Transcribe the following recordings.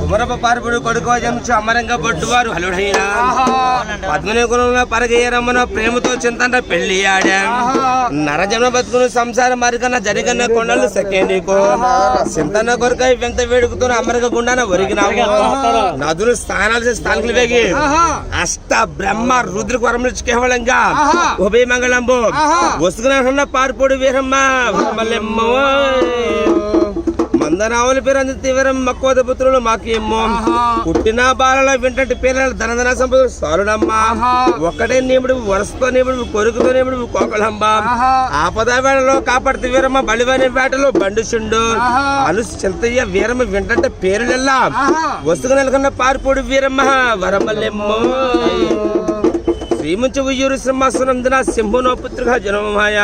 కుమరప పార్పుడు కొడుకు జంచు అమరంగా బొడ్డువారు హలుడైనా పద్మని కులంలో పరగేరమ్మన ప్రేమతో చింతంట పెళ్లి ఆడా నరజన్మ బతుకును సంసార మరికన్న జరిగన్న కొండలు సకేండికో చింతన్న కొరకై వెంత వేడుకుతున్న అమరగ గుండాన ఒరిగినావు నదులు స్థానాలు స్థానికులు వేగి అష్ట బ్రహ్మ రుద్రకు వరములు కేవలంగా ఉభయ మంగళంబు వసుకున్న పార్పుడు వీరమ్మ మల్లెమ్మ మందనావుల పేరు అంది తీవ్రం మక్కువ పుత్రులు మాకేమో పుట్టిన బాలల వింటటి పేర్ల ధనధన సంపద సారుడమ్మ ఒక్కటే నిముడు వరసతో నిముడు కొరుకుతో నిముడు కోకలమ్మ ఆపద వేళలో కాపాడుతూ వీరమ్మ బలివని వేటలో బండుచుండు అను చెల్తయ్య వీరమ్మ వింటంటే పేర్లెల్లా వస్తుకు నెలకొన్న పార్పుడు వీరమ్మ వరమల్లెమ్మ శ్రీమంచు ఉయ్యూరు సింహాసనందున శంభునో పుత్రుగా జనమమాయ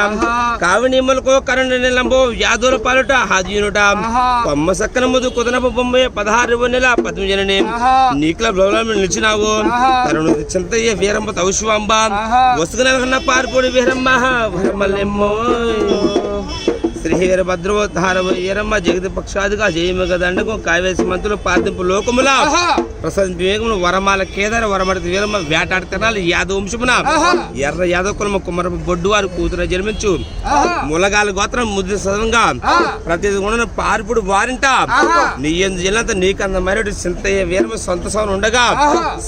కావినీములకో కరణి నిలంబో వ్యాధుల పాలుట హాజీనుట కొమ్మ సక్కన ముదు కుదనపు బొమ్మ 16వ నెల 18 నీకుల బ్లౌలం నిలిచినావు తరుణ చింతయ్య వీరమ్మ తౌశివాంబ వసుకు నెలకొన్న పార్పుడి వీరమ్మ వరమల్లెమ్మో శ్రీ వీరభద్రోద్ధార వీరమ్మ జగతి పక్షాదిగా జయమగ దండకు కావేశ మంత్రులు పార్థింపు లోకముల ప్రసాదింపు వేగములు వరమాల కేదార వరమడిత వీరమ్మ వేటాడు తినాలి యాదవ వంశమున ఎర్ర యాదవ కులమ కుమరపు బొడ్డువారు కూతురు జన్మించు ములగాల గోత్రం ముద్దు సదంగా ప్రతి గుణ పార్పుడు వారింట నీ జిల్లంత నీకంద మరటి చింతయ్య వీరమ్మ సొంత సౌన ఉండగా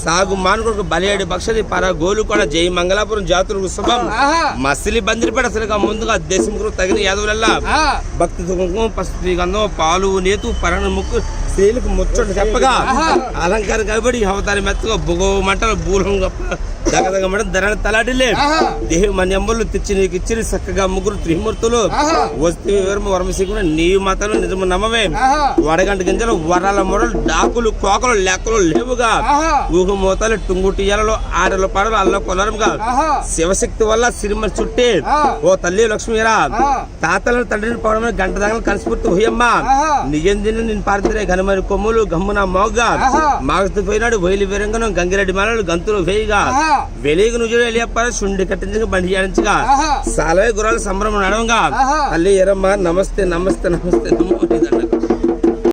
సాగు మానుకొడుకు బలియాడి పక్షది పర గోలు కూడా జై మంగళాపురం జాతులకు శుభం మసిలి బందిరిపేట అసలుగా ముందుగా దేశం తగిన యాదవులల్లా భక్తి కుంకుమ పసుపు గంధం పాలు నేతు పరణ ముక్కు స్త్రీలకు ముచ్చట చెప్పగా అలంకారం కాబడి అవతారి మెత్తగా బుగో మంటలు బూలం గొప్ప దగదగ ధరణ తలాడిలే దేహం మన్యంబులు తెచ్చి నీకు ఇచ్చి చక్కగా ముగ్గురు త్రిమూర్తులు వస్తు వరమశికుడు నీవు మాతలు నిజము నమ్మవే వడగంట గింజలు వరాల మొడలు డాకులు కోకలు లెక్కలు లేవుగా ఊహు మోతలు టుంగుటియాలలో ఆడలు పాడలు అల్ల కొలరంగా శివశక్తి వల్ల సిరిమ చుట్టే ఓ తల్లి లక్ష్మీరా తాతలను తండ్రిని పడమని గంట దాకా కనస్ఫూర్తి హుయమ్మ నిజందిని నేను పారితే ఘనమైన కొమ్ములు గమ్మున మోగ్గా మాగుతూ పోయినాడు వైలి వీరంగను గంగిరెడ్డి మాలలు గంతులు వేయిగా వెలిగు నుజుడు వెళ్ళియప్పారు శుండి కట్టించగా బండి చేయించగా సాలవే గుర్రాలు సంబరం నడవంగా తల్లి ఎరమ్మ నమస్తే నమస్తే నమస్తే నమో